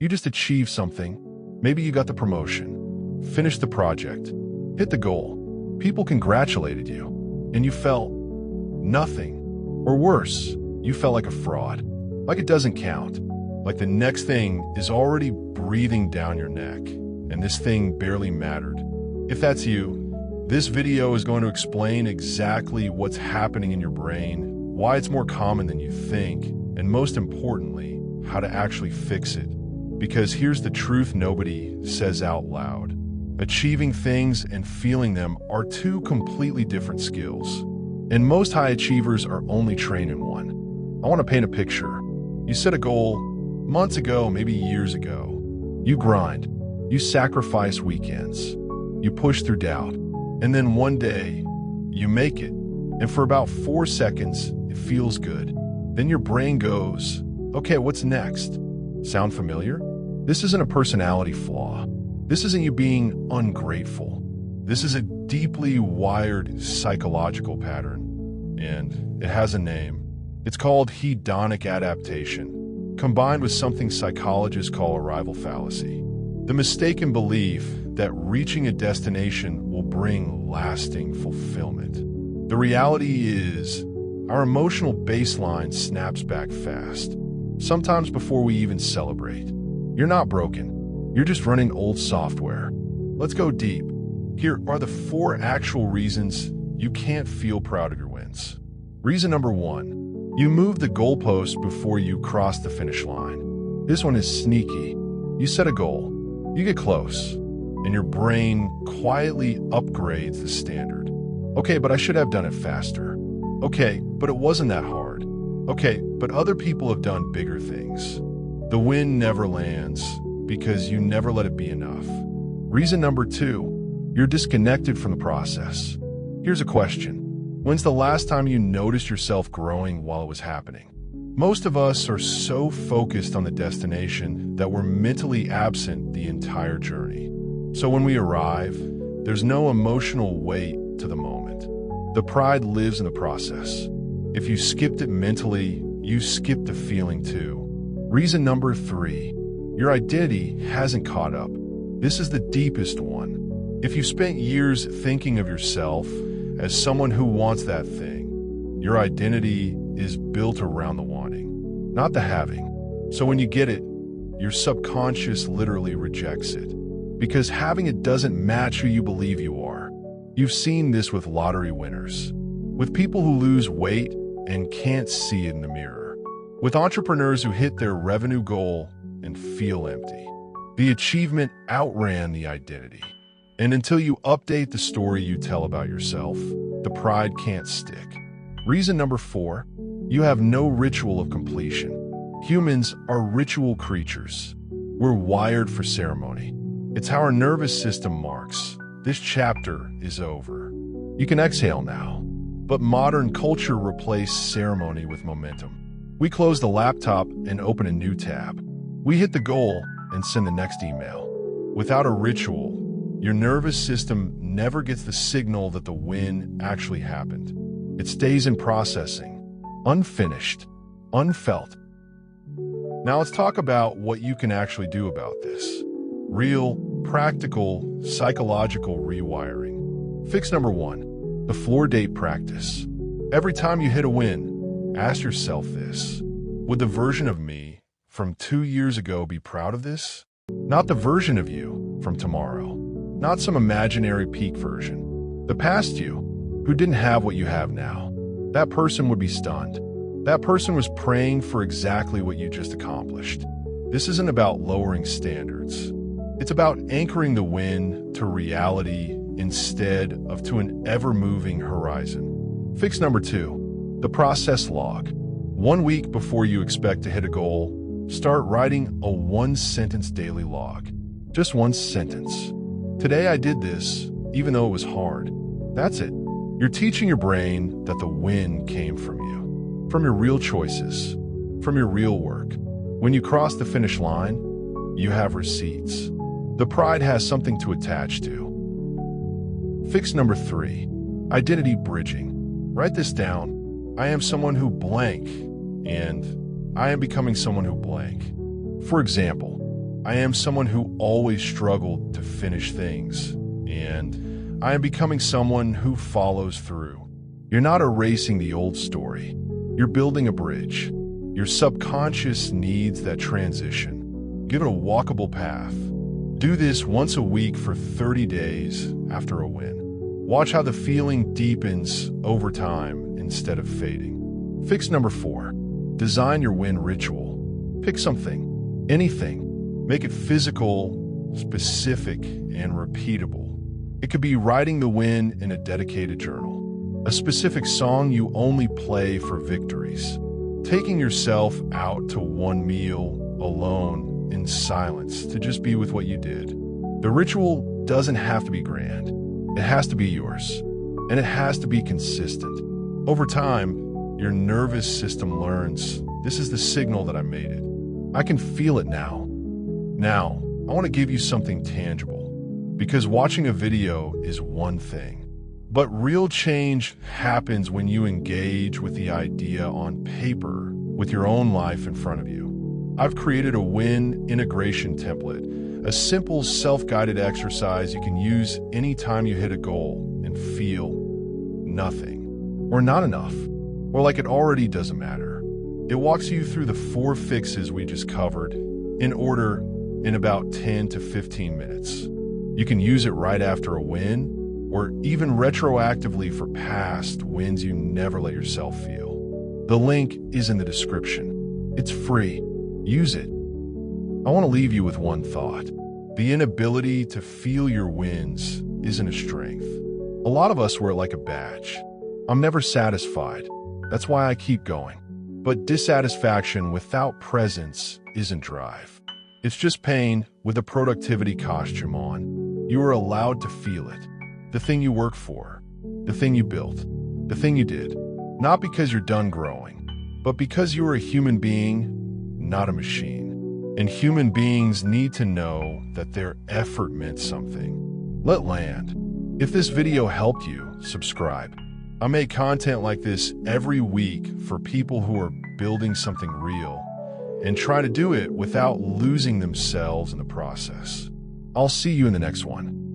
You just achieved something. Maybe you got the promotion, finished the project, hit the goal. People congratulated you, and you felt nothing. Or worse, you felt like a fraud, like it doesn't count, like the next thing is already breathing down your neck, and this thing barely mattered. If that's you, this video is going to explain exactly what's happening in your brain, why it's more common than you think, and most importantly, how to actually fix it. Because here's the truth nobody says out loud. Achieving things and feeling them are two completely different skills. And most high achievers are only trained in one. I want to paint a picture. You set a goal months ago, maybe years ago. You grind. You sacrifice weekends. You push through doubt. And then one day, you make it. And for about 4 seconds, it feels good. Then your brain goes, okay, what's next? Sound familiar? This isn't a personality flaw. This isn't you being ungrateful. This is a deeply wired psychological pattern. And it has a name. It's called hedonic adaptation, combined with something psychologists call arrival fallacy. The mistaken belief that reaching a destination will bring lasting fulfillment. The reality is, our emotional baseline snaps back fast, sometimes before we even celebrate. You're not broken. You're just running old software. Let's go deep. Here are the 4 actual reasons you can't feel proud of your wins. Reason number 1, you move the goalpost before you cross the finish line. This one is sneaky. You set a goal, you get close, and your brain quietly upgrades the standard. Okay, but I should have done it faster. Okay, but it wasn't that hard. Okay, but other people have done bigger things. The win never lands because you never let it be enough. Reason number 2, you're disconnected from the process. Here's a question. When's the last time you noticed yourself growing while it was happening? Most of us are so focused on the destination that we're mentally absent the entire journey. So when we arrive, there's no emotional weight to the moment. The pride lives in the process. If you skipped it mentally, you skipped the feeling too. Reason number 3, your identity hasn't caught up. This is the deepest one. If you spent years thinking of yourself as someone who wants that thing, your identity is built around the wanting, not the having. So when you get it, your subconscious literally rejects it. Because having it doesn't match who you believe you are. You've seen this with lottery winners, with people who lose weight and can't see it in the mirror, with entrepreneurs who hit their revenue goal and feel empty. The achievement outran the identity. And until you update the story you tell about yourself, the pride can't stick. Reason number 4, you have no ritual of completion. Humans are ritual creatures. We're wired for ceremony. It's how our nervous system marks. This chapter is over. You can exhale now. But modern culture replaced ceremony with momentum. We close the laptop and open a new tab. We hit the goal and send the next email. Without a ritual, your nervous system never gets the signal that the win actually happened. It stays in processing, unfinished, unfelt. Now let's talk about what you can actually do about this. Real, practical, psychological rewiring. Fix number 1, the floor date practice. Every time you hit a win, ask yourself this. Would the version of me from 2 years ago be proud of this? Not the version of you from tomorrow. Not some imaginary peak version. The past you, who didn't have what you have now. That person would be stunned. That person was praying for exactly what you just accomplished. This isn't about lowering standards. It's about anchoring the win to reality instead of to an ever-moving horizon. Fix number 2, the process log. 1 week before you expect to hit a goal, start writing a 1-sentence daily log. Just 1 sentence. Today I did this, even though it was hard. That's it. You're teaching your brain that the win came from you, from your real choices, from your real work. When you cross the finish line, you have receipts. The pride has something to attach to. Fix number 3, identity bridging. Write this down. I am someone who blank, and I am becoming someone who blank. For example, I am someone who always struggled to finish things, and I am becoming someone who follows through. You're not erasing the old story. You're building a bridge. Your subconscious needs that transition. Give it a walkable path. Do this once a week for 30 days after a win. Watch how the feeling deepens over time instead of fading. Fix number 4. Design your win ritual. Pick something, anything. Make it physical, specific, and repeatable. It could be writing the win in a dedicated journal, a specific song you only play for victories, taking yourself out to one meal alone in silence to just be with what you did. The ritual doesn't have to be grand. It has to be yours, and it has to be consistent. Over time, your nervous system learns, this is the signal that I made it. I can feel it now. Now, I want to give you something tangible, because watching a video is one thing, but real change happens when you engage with the idea on paper with your own life in front of you. I've created a win integration template, a simple self-guided exercise you can use anytime you hit a goal and feel nothing, or not enough, or like it already doesn't matter. It walks you through the 4 fixes we just covered in order in about 10 to 15 minutes. You can use it right after a win, or even retroactively for past wins you never let yourself feel. The link is in the description. It's free. Use it. I want to leave you with one thought. The inability to feel your wins isn't a strength. A lot of us wear it like a badge. I'm never satisfied. That's why I keep going. But dissatisfaction without presence isn't drive. It's just pain with a productivity costume on. You are allowed to feel it. The thing you worked for, the thing you built, the thing you did. Not because you're done growing, but because you are a human being, not a machine. And human beings need to know that their effort meant something. Let land. If this video helped you, subscribe. I make content like this every week for people who are building something real and try to do it without losing themselves in the process. I'll see you in the next one.